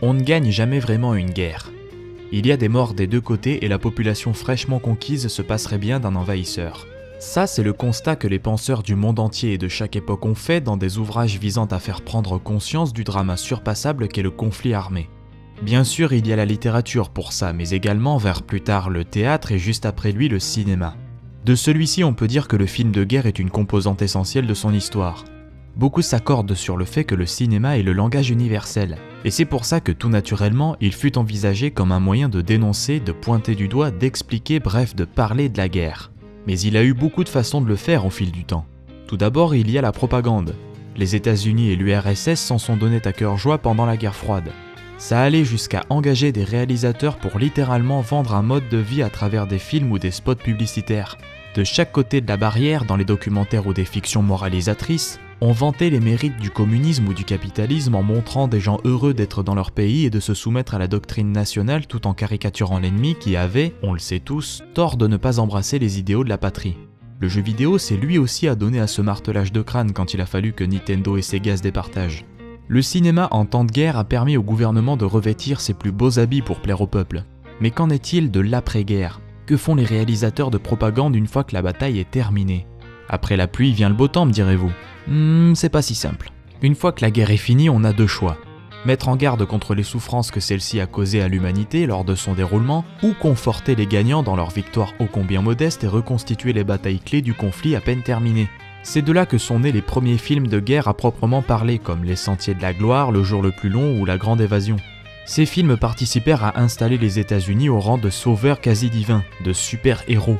On ne gagne jamais vraiment une guerre. Il y a des morts des deux côtés et la population fraîchement conquise se passerait bien d'un envahisseur. Ça, c'est le constat que les penseurs du monde entier et de chaque époque ont fait dans des ouvrages visant à faire prendre conscience du drame insurpassable qu'est le conflit armé. Bien sûr, il y a la littérature pour ça, mais également vers plus tard le théâtre et juste après lui le cinéma. De celui-ci, on peut dire que le film de guerre est une composante essentielle de son histoire. Beaucoup s'accordent sur le fait que le cinéma est le langage universel, et c'est pour ça que tout naturellement, il fut envisagé comme un moyen de dénoncer, de pointer du doigt, d'expliquer, bref de parler de la guerre. Mais il a eu beaucoup de façons de le faire au fil du temps. Tout d'abord, il y a la propagande. Les États-Unis et l'URSS s'en sont donnés à cœur joie pendant la guerre froide. Ça allait jusqu'à engager des réalisateurs pour littéralement vendre un mode de vie à travers des films ou des spots publicitaires. De chaque côté de la barrière, dans les documentaires ou des fictions moralisatrices, on vantait les mérites du communisme ou du capitalisme en montrant des gens heureux d'être dans leur pays et de se soumettre à la doctrine nationale tout en caricaturant l'ennemi qui avait, on le sait tous, tort de ne pas embrasser les idéaux de la patrie. Le jeu vidéo s'est lui aussi adonné à ce martelage de crâne quand il a fallu que Nintendo et Sega se départagent. Le cinéma en temps de guerre a permis au gouvernement de revêtir ses plus beaux habits pour plaire au peuple. Mais qu'en est-il de l'après-guerre ? Que font les réalisateurs de propagande une fois que la bataille est terminée ? Après la pluie vient le beau temps, me direz-vous. C'est pas si simple. Une fois que la guerre est finie, on a deux choix. Mettre en garde contre les souffrances que celle-ci a causées à l'humanité lors de son déroulement, ou conforter les gagnants dans leur victoire ô combien modeste et reconstituer les batailles clés du conflit à peine terminé. C'est de là que sont nés les premiers films de guerre à proprement parler, comme Les Sentiers de la Gloire, Le Jour le plus long ou La Grande Évasion. Ces films participèrent à installer les États-Unis au rang de sauveurs quasi divins, de super-héros.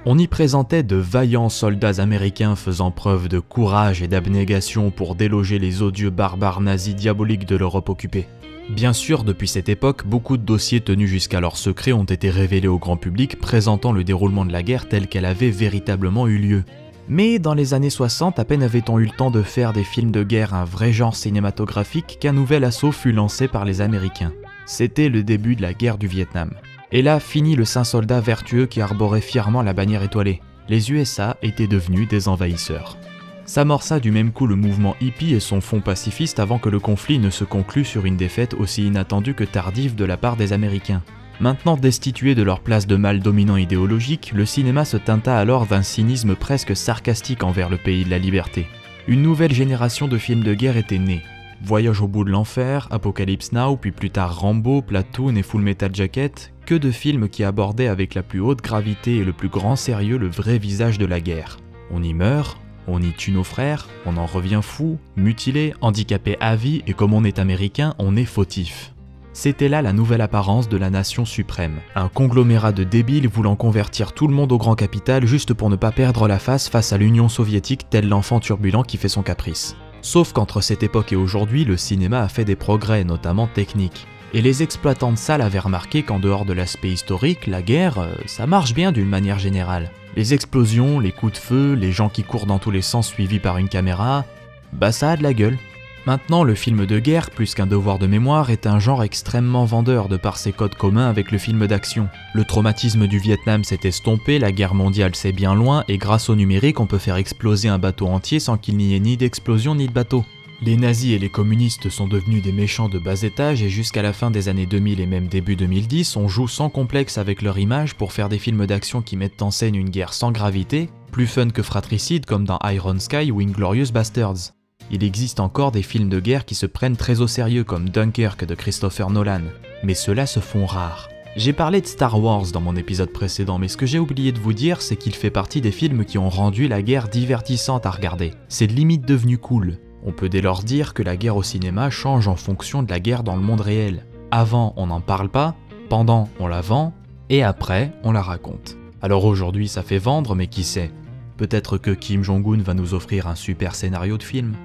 On y présentait de vaillants soldats américains faisant preuve de courage et d'abnégation pour déloger les odieux barbares nazis diaboliques de l'Europe occupée. Bien sûr, depuis cette époque, beaucoup de dossiers tenus jusqu'alors secrets ont été révélés au grand public, présentant le déroulement de la guerre telle qu'elle avait véritablement eu lieu. Mais dans les années 60, à peine avait-on eu le temps de faire des films de guerre un vrai genre cinématographique qu'un nouvel assaut fut lancé par les Américains. C'était le début de la guerre du Vietnam. Et là finit le saint soldat vertueux qui arborait fièrement la bannière étoilée. Les USA étaient devenus des envahisseurs. S'amorça du même coup le mouvement hippie et son fond pacifiste avant que le conflit ne se conclue sur une défaite aussi inattendue que tardive de la part des Américains. Maintenant destitués de leur place de mal dominant idéologique, le cinéma se teinta alors d'un cynisme presque sarcastique envers le pays de la liberté. Une nouvelle génération de films de guerre était née. Voyage au bout de l'enfer, Apocalypse Now, puis plus tard Rambo, Platoon et Full Metal Jacket, que de films qui abordaient avec la plus haute gravité et le plus grand sérieux le vrai visage de la guerre. On y meurt, on y tue nos frères, on en revient fou, mutilé, handicapé à vie et comme on est américain, on est fautif. C'était là la nouvelle apparence de la nation suprême, un conglomérat de débiles voulant convertir tout le monde au grand capital juste pour ne pas perdre la face à l'Union soviétique tel l'enfant turbulent qui fait son caprice. Sauf qu'entre cette époque et aujourd'hui, le cinéma a fait des progrès, notamment techniques. Et les exploitants de salles avaient remarqué qu'en dehors de l'aspect historique, la guerre, ça marche bien d'une manière générale. Les explosions, les coups de feu, les gens qui courent dans tous les sens suivis par une caméra, bah ça a de la gueule. Maintenant, le film de guerre, plus qu'un devoir de mémoire, est un genre extrêmement vendeur de par ses codes communs avec le film d'action. Le traumatisme du Vietnam s'est estompé, la guerre mondiale c'est bien loin, et grâce au numérique, on peut faire exploser un bateau entier sans qu'il n'y ait ni d'explosion ni de bateau. Les nazis et les communistes sont devenus des méchants de bas étage et jusqu'à la fin des années 2000 et même début 2010, on joue sans complexe avec leur image pour faire des films d'action qui mettent en scène une guerre sans gravité, plus fun que fratricide comme dans Iron Sky ou Inglourious Basterds. Il existe encore des films de guerre qui se prennent très au sérieux comme Dunkirk de Christopher Nolan, mais ceux-là se font rares. J'ai parlé de Star Wars dans mon épisode précédent, mais ce que j'ai oublié de vous dire, c'est qu'il fait partie des films qui ont rendu la guerre divertissante à regarder. C'est limite devenu cool. On peut dès lors dire que la guerre au cinéma change en fonction de la guerre dans le monde réel. Avant, on n'en parle pas, pendant, on la vend, et après, on la raconte. Alors aujourd'hui, ça fait vendre, mais qui sait ? Peut-être que Kim Jong-un va nous offrir un super scénario de film.